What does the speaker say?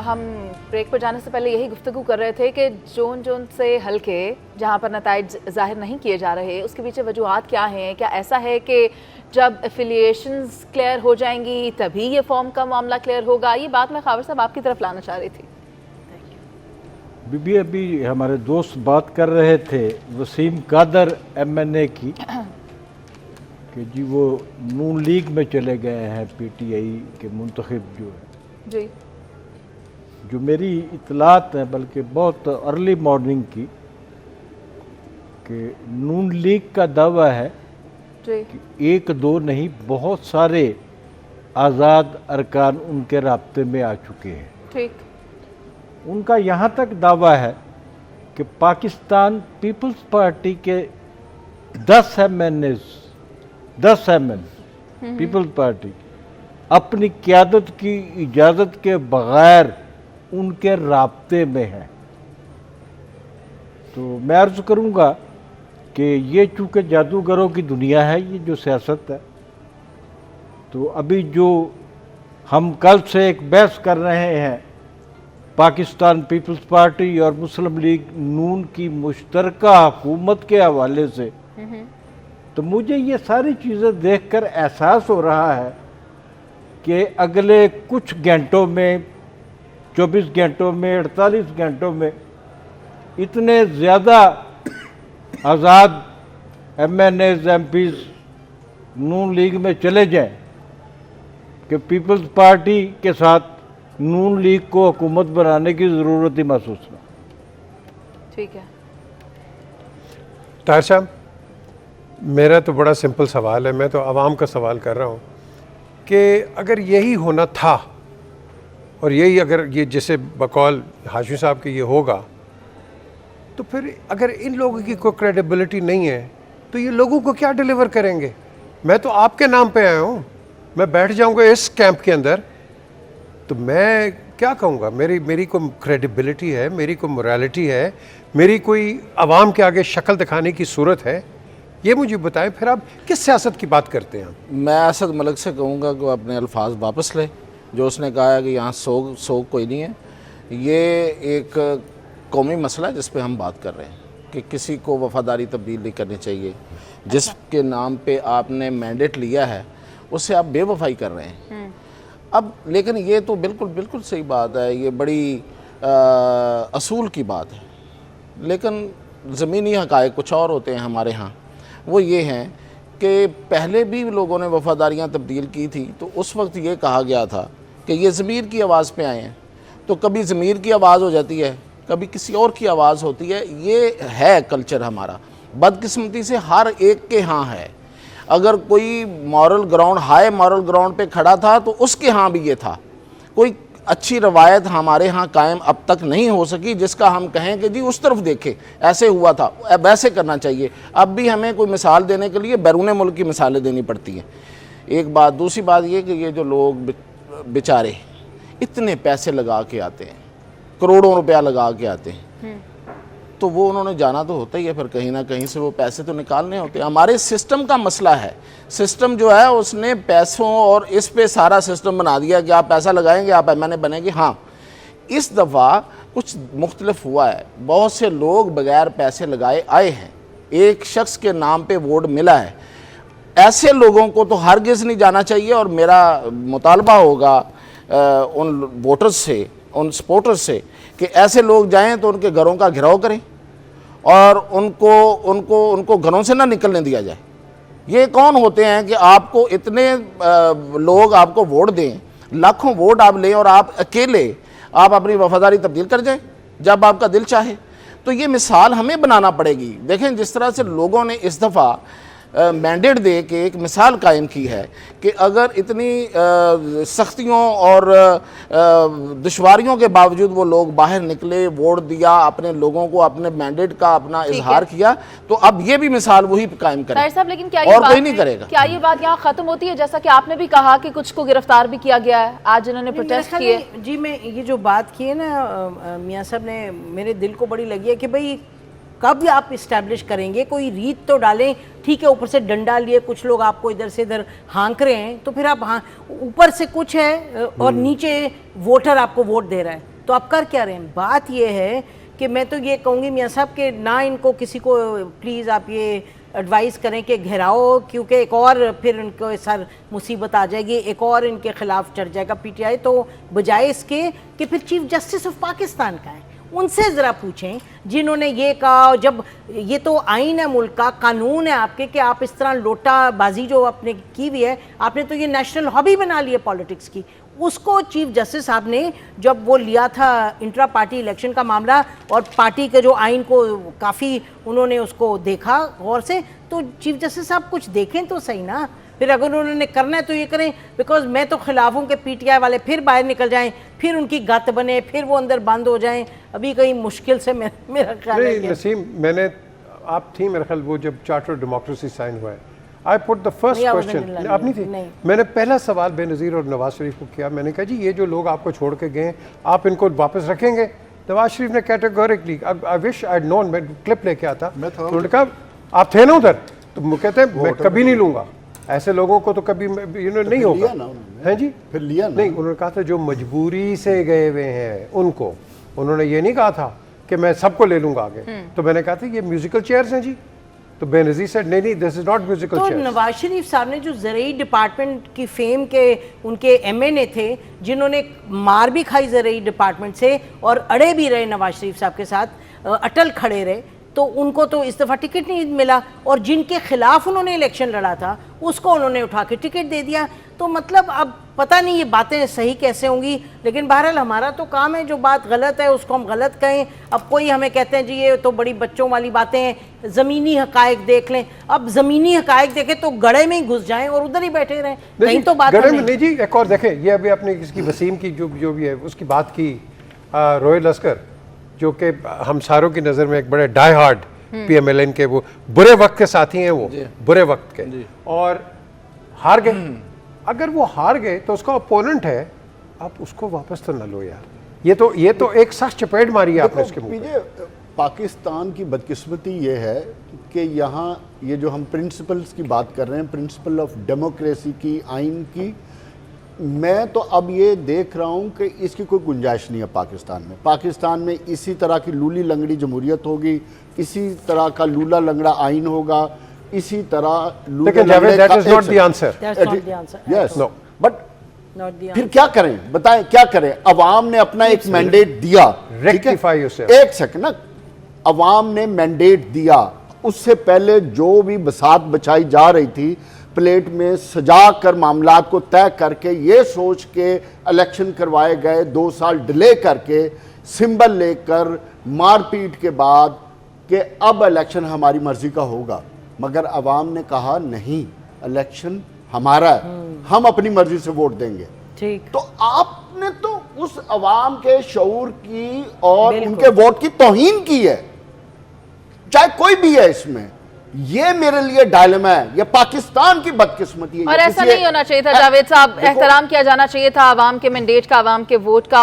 हम ब्रेक पर जाने से पहले यही गुफ्तगू कर रहे थे कि जोन जोन से हल्के जहां पर नताइज जाहिर नहीं किए जा रहे, उसके पीछे वजूहात क्या हैं? क्या ऐसा है कि जब एफिलिएशंस क्लियर हो जाएंगी तभी ये फॉर्म का मामला क्लियर होगा? ये बात मैं खावर साहब आपकी तरफ लाना चाह रही थी। बीबी अभी हमारे दोस्त बात कर रहे थे वसीम कादर MNA की कि जी वो नून लीग में चले गए हैं, PTI के मुंतखब जो है जी, जो मेरी इतलात है बल्कि बहुत अर्ली मॉर्निंग की कि नून लीग का दावा है जी, कि एक दो नहीं बहुत सारे आज़ाद अरकान उनके राब्ते में आ चुके हैं। ठीक, उनका यहाँ तक दावा है कि पाकिस्तान पीपल्स पार्टी के 10 MN पीपल्स पार्टी अपनी क़यादत की इजाज़त के बग़ैर उनके राब्ते में है। तो मैं अर्ज़ करूँगा कि ये चूँकि जादूगरों की दुनिया है, ये जो सियासत है, तो अभी जो हम कल से एक बहस कर रहे हैं पाकिस्तान पीपल्स पार्टी और मुस्लिम लीग नून की मुश्तरका हुकूमत के हवाले से, तो मुझे ये सारी चीज़ें देखकर एहसास हो रहा है कि अगले कुछ घंटों में, 24 घंटों में, 48 घंटों में इतने ज़्यादा आज़ाद MNAs MPs नून लीग में चले जाएं कि पीपल्स पार्टी के साथ नून लीग को हुकूमत बनाने की ज़रूरत ही महसूस ना। ठीक है ताहिर साहब, मेरा तो बड़ा सिंपल सवाल है, मैं तो आवाम का सवाल कर रहा हूँ कि अगर यही होना था और यही अगर ये जैसे बकौल हाशमी साहब के ये होगा, तो फिर अगर इन लोगों की कोई क्रेडिबिलिटी नहीं है तो ये लोगों को क्या डिलीवर करेंगे? मैं तो आपके नाम पे आया हूँ, मैं बैठ जाऊँगा इस कैंप के अंदर तो मैं क्या कहूँगा? मेरी कोई क्रेडिबिलिटी है, मेरी कोई मोरालिटी है, मेरी कोई आवाम के आगे शक्ल दिखाने की सूरत है? ये मुझे बताएं, फिर आप किस सियासत की बात करते हैं? मैं असद मलिक से कहूँगा कि वो अपने अल्फाज वापस ले। जो उसने कहा है कि यहाँ सोग कोई नहीं है, ये एक कौमी मसला है जिस पे हम बात कर रहे हैं कि किसी को वफादारी तब्दील नहीं करनी चाहिए। जिसके नाम पे आपने मैंडेट लिया है उससे आप बेवफाई कर रहे हैं। अब लेकिन ये तो बिल्कुल सही बात है, ये बड़ी असूल की बात है, लेकिन ज़मीनी हक़ाइक़ कुछ और होते हैं हमारे यहाँ। वो ये हैं कि पहले भी लोगों ने वफ़ादारियाँ तब्दील की थी तो उस वक्त ये कहा गया था कि ये ज़मीर की आवाज़ पे आए हैं, तो कभी ज़मीर की आवाज़ हो जाती है, कभी किसी और की आवाज़ होती है। ये है कल्चर हमारा, बदकिस्मती से हर एक के यहाँ है। अगर कोई moral ground, high moral ground पे खड़ा था तो उसके यहाँ भी ये था। कोई अच्छी रवायत हमारे यहाँ कायम अब तक नहीं हो सकी जिसका हम कहें कि जी उस तरफ देखे ऐसे हुआ था, वैसे करना चाहिए। अब भी हमें कोई मिसाल देने के लिए बैरून मुल्क की मिसालें देनी पड़ती हैं। एक बात। दूसरी बात ये कि ये जो लोग बेचारे इतने पैसे लगा के आते हैं, करोड़ों रुपया लगा के आते हैं, तो वो उन्होंने जाना तो होता ही है, फिर कहीं ना कहीं से वो पैसे तो निकालने होते हैं। हमारे सिस्टम का मसला है। सिस्टम जो है उसने पैसों और इस पे सारा सिस्टम बना दिया कि आप पैसा लगाएंगे आप MNA बनेंगे। हाँ, इस दफ़ा कुछ मुख्तलिफ हुआ है, बहुत से लोग बगैर पैसे लगाए आए हैं, एक शख्स के नाम पे वोट मिला है। ऐसे लोगों को तो हरगिज़ नहीं जाना चाहिए और मेरा मुतालबा होगा उन वोटर्स से, उन सपोर्टर्स से कि ऐसे लोग जाएं तो उनके घरों का घेराव करें और उनको घरों से ना निकलने दिया जाए। ये कौन होते हैं कि आपको इतने लोग आपको वोट दें, लाखों वोट आप लें और आप अकेले आप अपनी वफादारी तब्दील कर जाएं जब आपका दिल चाहे? तो ये मिसाल हमें बनाना पड़ेगी। देखें जिस तरह से लोगों ने इस दफ़ा मैंडेट दे के एक मिसाल कायम की है कि अगर इतनी सख्तियों और दुश्वारियों के बावजूद वो लोग बाहर निकले, वोट दिया, अपने लोगों को अपने मैंडेट का अपना इजहार किया, तो अब ये भी मिसाल वही कायम करे साहब। लेकिन क्या और कोई नहीं करेगा? क्या ये बात यहाँ खत्म होती है? जैसा कि आपने भी कहा कि कुछ को गिरफ्तार भी किया गया है आज जिन्होंने प्रोटेस्ट किए। जी, मैं ये जो बात की है ना मियाँ साहब ने, मेरे दिल को बड़ी लगी है कि भाई कब आप इस्टेब्लिश करेंगे? कोई रीत तो डालें। ठीक है, ऊपर से डंडा लिए कुछ लोग आपको इधर से इधर हाँक रहे हैं, तो फिर आप ऊपर से कुछ है और नीचे वोटर आपको वोट दे रहा है। तो आप कर क्या रहे हैं? बात ये है कि मैं तो ये कहूँगी मियाँ साहब कि ना इनको किसी को प्लीज़ आप ये एडवाइस करें कि घेराओ, क्योंकि एक और फिर इनको सर मुसीबत आ जाएगी, एक और इनके खिलाफ चढ़ जाएगा पीटीआई। तो बजाय इसके कि फिर चीफ जस्टिस ऑफ पाकिस्तान का है, उनसे ज़रा पूछें जिन्होंने ये कहा। जब ये तो आइन है मुल्क का, कानून है आपके, कि आप इस तरह लोटाबाजी जो आपने की हुई है, आपने तो ये नेशनल हॉबी बना ली है पॉलिटिक्स की। उसको चीफ जस्टिस साहब ने जब वो लिया था इंट्रा पार्टी इलेक्शन का मामला, और पार्टी के जो आइन को काफ़ी उन्होंने उसको देखा गौर से, तो चीफ जस्टिस साहब कुछ देखें तो सही ना। फिर अगर उन्होंने करना है तो ये करें, बिकॉज मैं तो खिलाफ हूँ कि पीटीआई वाले फिर बाहर निकल जाएं, फिर उनकी गत बने, फिर वो अंदर बंद हो जाएं। अभी कहीं मुश्किल से मेरा ख्याल है नहीं नसीम, मैंने आप थी मेरे ख्याल वो जब चार्टर डेमोक्रेसी साइन हुआ है, I put the first question, आप नहीं थी, मैंने पहला सवाल बेनज़ीर और नवाज शरीफ को किया। मैंने कहा जी ये जो लोग आपको छोड़ के गए आप इनको वापस रखेंगे? नवाज शरीफ ने categorically, I wish I known, मैं क्लिप लेके आता, तो उन्होंने कहा आप थे ना उधर, तो वो कहते हैं मैं कभी नहीं लूंगा ऐसे लोगों को, तो कभी नहीं होगा। है जी, फिर लिया ना? नहीं, उन्होंने कहा था जो मजबूरी से गए हुए हैं उनको, उन्होंने ये नहीं कहा था कि मैं सबको ले लूंगा आगे। तो मैंने कहा था ये म्यूजिकल चेयर्स हैं जी, तो बेनज़ीर सेड नहीं दिस इज नॉट म्यूजिकल तो चेयर्स। नवाज शरीफ साहब ने जो ज़राई डिपार्टमेंट की फेम के उनके एमएनए थे, जिन्होंने मार भी खाई ज़राई डिपार्टमेंट से और अड़े भी रहे नवाज शरीफ साहब के साथ, अटल खड़े रहे, तो उनको तो इस दफ़ा टिकट नहीं मिला, और जिनके खिलाफ उन्होंने इलेक्शन लड़ा था उसको उन्होंने उठा के टिकट दे दिया। तो मतलब अब पता नहीं ये बातें सही कैसे होंगी, लेकिन बहरहाल हमारा तो काम है जो बात गलत है उसको हम गलत कहें। अब कोई हमें कहते हैं जी ये तो बड़ी बच्चों वाली बातें हैं, ज़मीनी हकायक देख लें। अब ज़मीनी हकायक देखें तो गड़े में ही घुस जाएं और उधर ही बैठे रहें, कहीं तो बात गड़े में नहीं जी। एक और देखें, ये अभी आपने इसकी वसीम की जो भी है उसकी बात की, रोहित लश्कर जो कि हम सारों की नज़र में एक बड़े डाई हार्ड पीएमएलएन के वो बुरे वक्त के साथी हैं, वो बुरे वक्त के, और हार गए। अगर वो हार गए तो उसका ओपोनेंट है, आप उसको वापस तो न लो यार। ये तो एक सख्त चपेट मारी है आपने उसके मुंह पे। पाकिस्तान की बदकिस्मती ये है कि यहाँ ये जो हम प्रिंसिपल्स की बात कर रहे हैं, प्रिंसिपल ऑफ डेमोक्रेसी की, आइन की, मैं तो अब ये देख रहा हूँ कि इसकी कोई गुंजाइश नहीं है पाकिस्तान में। पाकिस्तान में इसी तरह की लूली लंगड़ी जमहूरियत होगी, इसी तरह का लूला लंगड़ा आइन होगा, इसी तरह लेकिन Javed, that is not the answer. Yes, no. But फिर क्या करें, बताएं क्या करें? अवाम ने अपना एक मैंडेट दिया, Rectify yourself. एक सेकंड ना, अवाम ने मैंडेट दिया, उससे पहले जो भी बसात बचाई जा रही थी प्लेट में सजा कर मामलात को तय करके, ये सोच के इलेक्शन करवाए गए, 2 साल डिले करके, सिंबल लेकर, मारपीट के बाद कि अब इलेक्शन हमारी मर्जी का होगा। मगर अवाम ने कहा नहीं, इलेक्शन हमारा है, हम अपनी मर्जी से वोट देंगे। ठीक, तो आपने तो उस अवाम के शऊर की और उनके वोट की तौहीन की है, चाहे कोई भी है इसमें। ये मेरे लिए डायलेमा है, ये पाकिस्तान की बदकिस्मती है। और ऐसा नहीं होना चाहिए था जावेद साहब, एहतराम किया जाना चाहिए था आवाम के मैंडेट का, आवाम के वोट का।